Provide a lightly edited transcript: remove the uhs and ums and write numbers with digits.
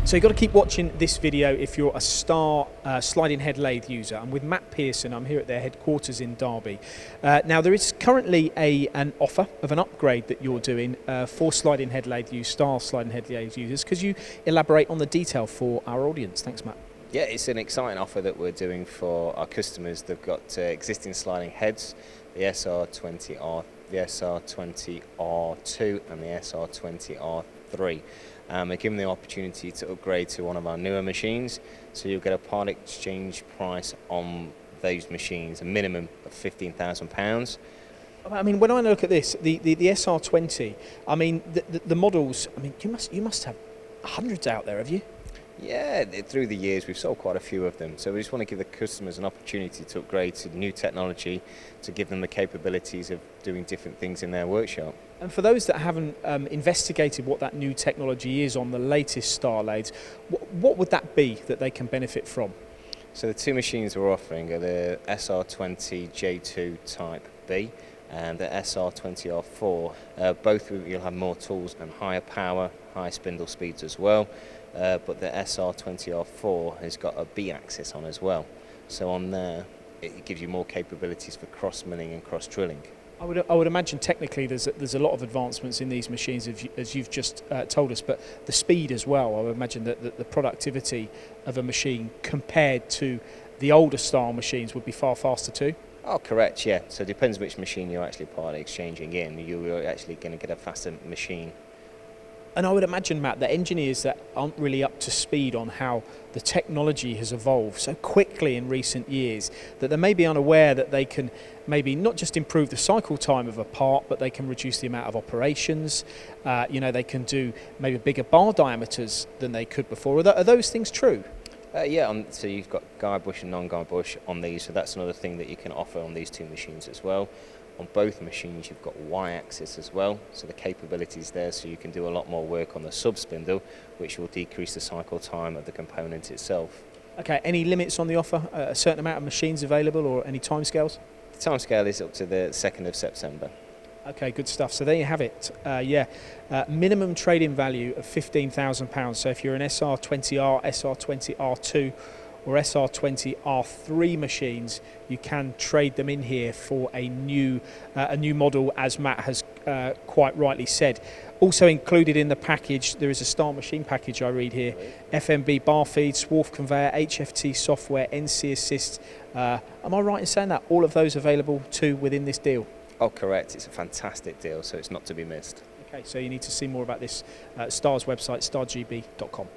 So you've got to keep watching this video if you're a Star sliding head lathe user. I'm with Matt Pearson. I'm here at their headquarters in Derby. Now there is currently an offer of an upgrade that you're doing for sliding head lathe use, Star sliding head lathe users. Could you elaborate on the detail for our audience? Thanks, Matt. Yeah, it's an exciting offer that we're doing for our customers. They've got existing sliding heads, the SR20R, the SR20R2 and the SR20R3. They give them the opportunity to upgrade to one of our newer machines, so you'll get a part exchange price on those machines, a minimum of £15,000. I mean, when I look at this, the SR20, I mean, the models, I mean, you must have hundreds out there, have you? Yeah, through the years we've sold quite a few of them, so we just want to give the customers an opportunity to upgrade to new technology, to give them the capabilities of doing different things in their workshop. And for those that haven't investigated what that new technology is on the latest Star lathes, what would that be that they can benefit from? So the two machines we're offering are the SR20 J2 Type B and the SR20R4. Both you'll have more tools and higher power, higher spindle speeds as well. But the SR20R4 has got a B-axis on as well. So on there, it gives you more capabilities for cross-milling and cross-drilling. I would imagine technically there's a lot of advancements in these machines, as you've just told us, but the speed as well. I would imagine that the productivity of a machine compared to the older style machines would be far faster too. Oh, correct, yeah. So it depends which machine you're actually part exchanging in. You're actually going to get a faster machine. And I would imagine, Matt, that engineers that aren't really up to speed on how the technology has evolved so quickly in recent years, that they may be unaware that they can maybe not just improve the cycle time of a part, but they can reduce the amount of operations. They can do maybe bigger bar diameters than they could before. Are those things true? Yeah, so you've got guide bush and non-guide bush on these, so that's another thing that you can offer on these two machines as well. On both machines you've got Y-axis as well, so the capability is there, so you can do a lot more work on the sub-spindle, which will decrease the cycle time of the component itself. Okay, any limits on the offer? A certain amount of machines available, or any timescales? The timescale is up to the 2nd of September. Okay, good stuff. So there you have it. Minimum trade-in value of £15,000. So if you're an SR20R, SR20R2 or SR20R3 machines, you can trade them in here for a new model, as Matt has quite rightly said. Also included in the package, there is a Star machine package I read here. FMB bar feed, swarf conveyor, HFT software, NC assist. Am I right in saying that all of those available too within this deal? Oh, correct. It's a fantastic deal, so it's not to be missed. Okay, so you need to see more about this. Star's website, stargb.com.